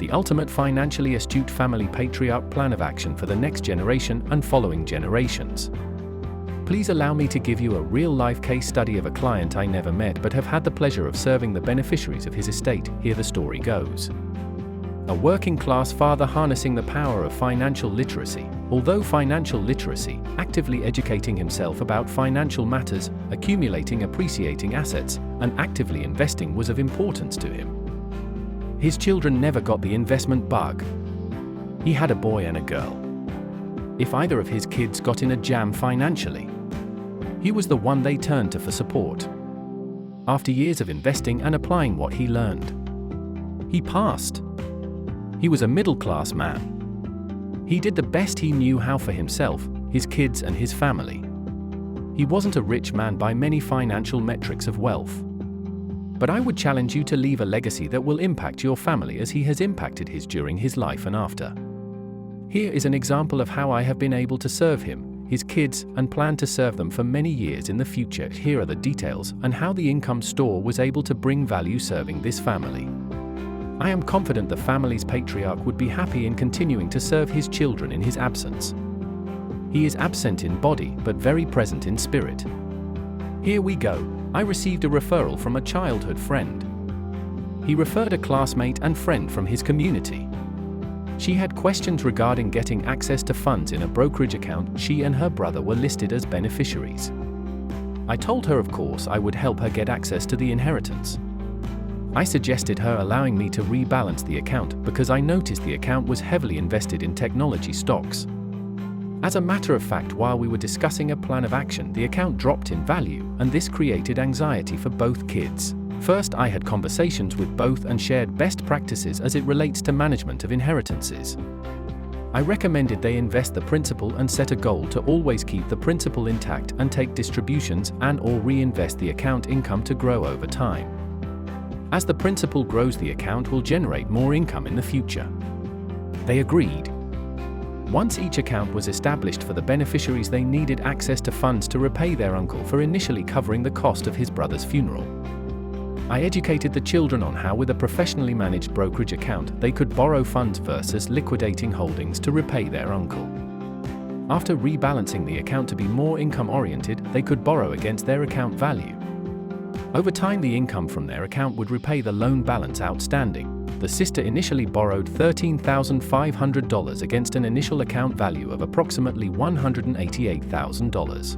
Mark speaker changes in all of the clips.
Speaker 1: the ultimate financially astute family patriarch plan of action for the next generation and following generations. Please allow me to give you a real-life case study of a client I never met but have had the pleasure of serving the beneficiaries of his estate. Here the story goes. A working-class father harnessing the power of financial literacy. Although financial literacy, actively educating himself about financial matters, accumulating appreciating assets, and actively investing was of importance to him. His children never got the investment bug. He had a boy and a girl. If either of his kids got in a jam financially, he was the one they turned to for support. After years of investing and applying what he learned, he passed. He was a middle-class man. He did the best he knew how for himself, his kids and his family. He wasn't a rich man by many financial metrics of wealth. But I would challenge you to leave a legacy that will impact your family as he has impacted his during his life and after. Here is an example of how I have been able to serve him, his kids, and plan to serve them for many years in the future. Here are the details and how the income store was able to bring value serving this family. I am confident the family's patriarch would be happy in continuing to serve his children in his absence. He is absent in body but very present in spirit. Here we go. I received a referral from a childhood friend. He referred a classmate and friend from his community. She had questions regarding getting access to funds in a brokerage account. She and her brother were listed as beneficiaries. I told her of course I would help her get access to the inheritance. I suggested her allowing me to rebalance the account because I noticed the account was heavily invested in technology stocks. As a matter of fact, while we were discussing a plan of action, the account dropped in value, and this created anxiety for both kids. First, I had conversations with both and shared best practices as it relates to management of inheritances. I recommended they invest the principal and set a goal to always keep the principal intact and take distributions and/or reinvest the account income to grow over time. As the principal grows, the account will generate more income in the future. They agreed. Once each account was established for the beneficiaries, they needed access to funds to repay their uncle for initially covering the cost of his brother's funeral. I educated the children on how, with a professionally managed brokerage account, they could borrow funds versus liquidating holdings to repay their uncle. After rebalancing the account to be more income-oriented, they could borrow against their account value. Over time, the income from their account would repay the loan balance outstanding. The sister initially borrowed $13,500 against an initial account value of approximately $188,000.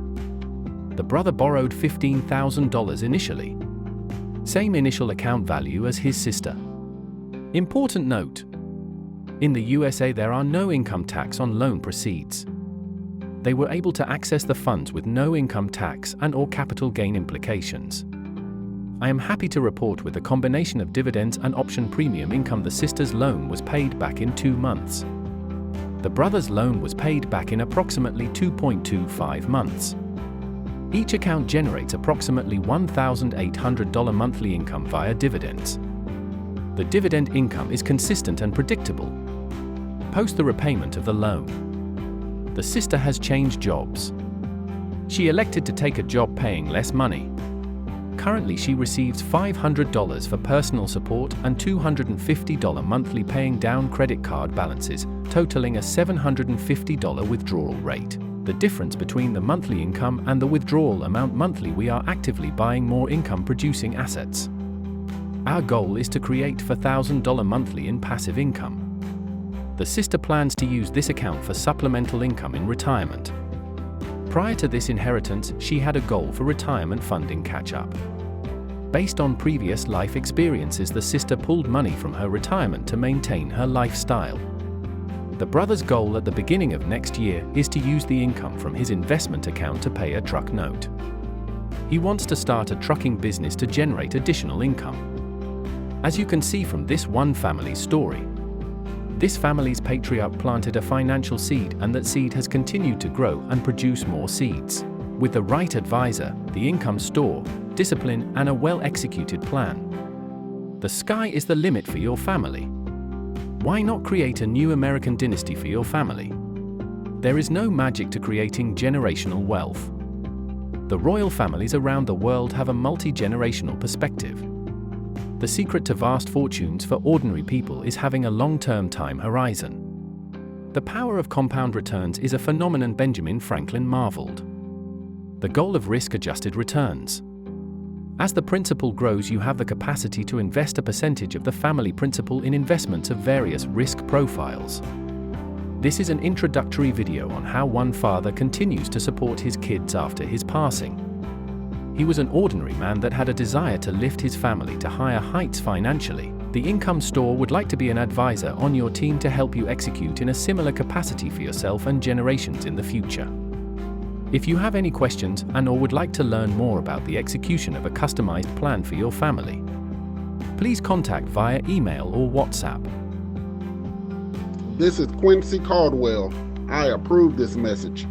Speaker 1: The brother borrowed $15,000 initially. Same initial account value as his sister. Important note: in the USA there are no income tax on loan proceeds. They were able to access the funds with no income tax and/or capital gain implications. I am happy to report, with a combination of dividends and option premium income, the sister's loan was paid back in 2 months. The brother's loan was paid back in approximately 2.25 months. Each account generates approximately $1,800 monthly income via dividends. The dividend income is consistent and predictable. Post the repayment of the loan, the sister has changed jobs. She elected to take a job paying less money. Currently she receives $500 for personal support and $250 monthly paying down credit card balances, totaling a $750 withdrawal rate. The difference between the monthly income and the withdrawal amount monthly, we are actively buying more income-producing assets. Our goal is to create $4,000 monthly in passive income. The sister plans to use this account for supplemental income in retirement. Prior to this inheritance, she had a goal for retirement funding catch-up. Based on previous life experiences, the sister pulled money from her retirement to maintain her lifestyle. The brother's goal at the beginning of next year is to use the income from his investment account to pay a truck note. He wants to start a trucking business to generate additional income. As you can see from this one family's story, this family's patriarch planted a financial seed, and that seed has continued to grow and produce more seeds. With the right advisor, the income store, discipline, and a well-executed plan, the sky is the limit for your family. Why not create a new American dynasty for your family? There is no magic to creating generational wealth. The royal families around the world have a multi-generational perspective. The secret to vast fortunes for ordinary people is having a long-term time horizon. The power of compound returns is a phenomenon Benjamin Franklin marveled. The goal of risk-adjusted returns. As the principal grows, you have the capacity to invest a percentage of the family principal in investments of various risk profiles. This is an introductory video on how one father continues to support his kids after his passing. He was an ordinary man that had a desire to lift his family to higher heights financially. The Income Store would like to be an advisor on your team to help you execute in a similar capacity for yourself and generations in the future. If you have any questions and/or would like to learn more about the execution of a customized plan for your family, please contact via email or WhatsApp.
Speaker 2: This is Quincy Caldwell. I approve this message.